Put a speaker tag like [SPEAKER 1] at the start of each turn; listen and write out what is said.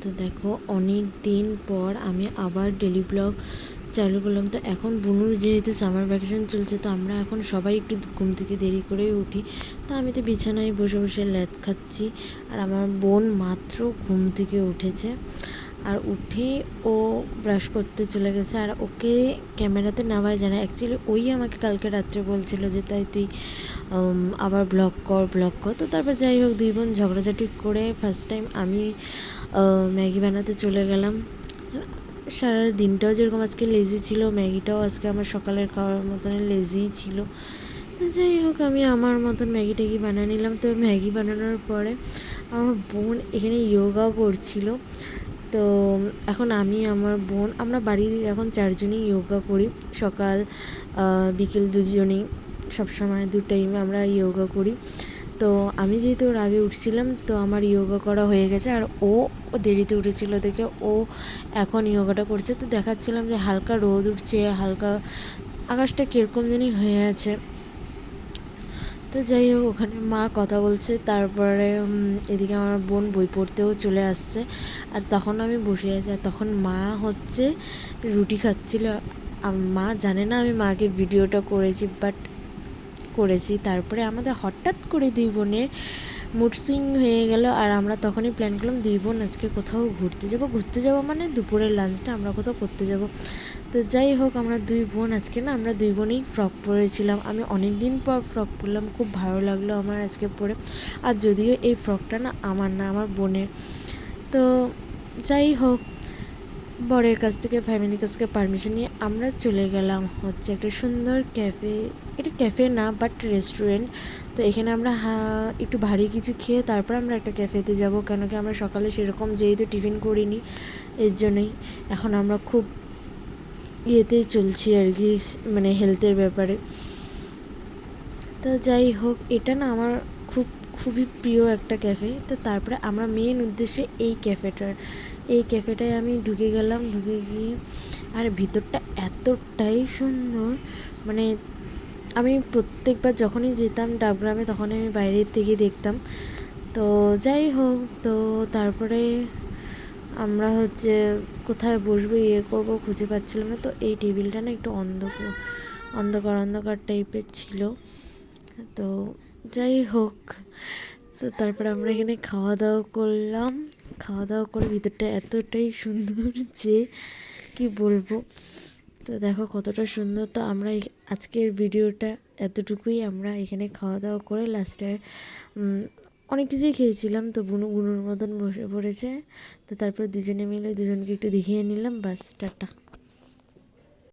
[SPEAKER 1] তো দেখো অনেক দিন পর আমি আবার ডেলি ব্লগ চালু করলাম। তো এখন বুনুর যেহেতু সামার ভ্যাকেশন চলছে, তো আমরা এখন সবাই একটু ঘুম থেকে দেরি করেই উঠি। তো আমি তো বিছানায় বসে বসে ল্যাদ খাচ্ছি, আর আমার বোন মাত্র ঘুম থেকে উঠেছে। আর উঠে ও ব্রাশ করতে চলে গেছে, আর ওকে ক্যামেরাতে নেওয়াই যায় না। অ্যাকচুয়ালি ওই আমাকে কালকে রাত্রে বলছিল যে তাই তুই আবার ব্লগ কর। তো তারপর যাই হোক, দুই বোন ঝগড়াঝাটি করে ফার্স্ট টাইম আমি ম্যাগি বানাতে চলে গেলাম। সারা দিনটাও যেরকম আজকে লেজি ছিল, ম্যাগিটাও আজকে আমার সকালের খাওয়ার মতন লেজিই ছিল। তো যাই হোক, আমি আমার মতন ম্যাগি ট্যাগি বানিয়ে নিলাম। তো ম্যাগি বানানোর পরে আমার বোন এখানে যোগাও করছিল। তো এখন আমি আমার বোন আমরা বাড়ির এখন 4 জনই যোগা করি, সকাল বিকেল দুজনেই, সবসময় 2 টাইমে আমরা যোগা করি। তো আমি যেহেতু ওর আগে উঠছিলাম, তো আমার যোগা করা হয়ে গেছে। আর ও দেরিতে উঠেছিল দেখে ও এখন যোগাটা করছে। তো দেখাচ্ছিলাম যে হালকা রোদ উঠছে, হালকা আকাশটা কীরকম জানি হয়ে আছে। তো যাই হোক, ওখানে মা কথা বলছে, তারপরে এদিকে আমার বোন বই পড়তেও চলে আসছে। আর তখন আমি বসে আছি, আর তখন মা হচ্ছে রুটি খাচ্ছিল। মা জানে না আমি মাকে ভিডিওটা করেছি, বাট করেছি। তারপরে আমাদের হঠাৎ করে দুই বোনের মুড সুইং হয়ে গেল, আর আমরা তখনই প্ল্যান করলাম দুই বোন আজকে কোথাও ঘুরতে যাবো মানে দুপুরের লাঞ্চটা আমরা কোথাও করতে যাব। তো যাই হোক, আমরা দুই বোন আজকে না আমরা দুই বোনেই ফ্রক পরেছিলাম। আমি অনেক দিন পর ফ্রক পরলাম, খুব ভালো লাগলো আমার আজকে পরে। আর যদিও এই ফ্রকটা না আমার না, আমার বোনের। তো যাই হোক, বরের কাছ থেকে ফ্যামিলির কাছ থেকে পারমিশন নিয়ে আমরা চলে গেলাম হচ্ছে একটা সুন্দর ক্যাফে। এটা ক্যাফে না, বাট রেস্টুরেন্ট। তো এখানে আমরা একটু ভারী কিছু খেয়ে তারপর আমরা একটা ক্যাফেতে যাব, কেন কি আমরা সকালে সেরকম যেহেতু টিফিন করিনি, এর জন্যই এখন আমরা খুব ইয়েতেই চলছি আর কি, মানে হেলথের ব্যাপারে। তো যাই হোক, এটা না আমার খুবই প্রিয় একটা ক্যাফে। তো তারপরে আমরা মেন উদ্দেশ্যে এই ক্যাফেটায় আমি ঢুকে গেলাম। ঢুকে গিয়ে আর ভিতরটা এতটাই সুন্দর, মানে আমি প্রত্যেকবার যখনই যেতাম ডাবগ্রামে তখনই আমি বাইরের থেকে দেখতাম। তো যাই হোক, তো তারপরে আমরা হচ্ছে কোথায় বসবো করবো খুঁজে পাচ্ছিলাম না। তো এই টেবিলটা না একটু অন্ধকার টাইপের ছিল। তো যাই হোক, তো তারপরে আমরা এখানে খাওয়া দাওয়া করে ভিতরটা এতটাই সুন্দর যে কি বলবো। তো দেখো কতটা সুন্দর। তো আমরা আজকের ভিডিওটা এতটুকুই। আমরা এখানে খাওয়া দাওয়া করে লাস্টে অনেক কিছুই খেয়েছিলাম। তো বুনুর মতন বসে পড়েছে। তো তারপর দুজনে মিলে দুজনকে একটু দেখিয়ে নিলাম, বাস টাটা।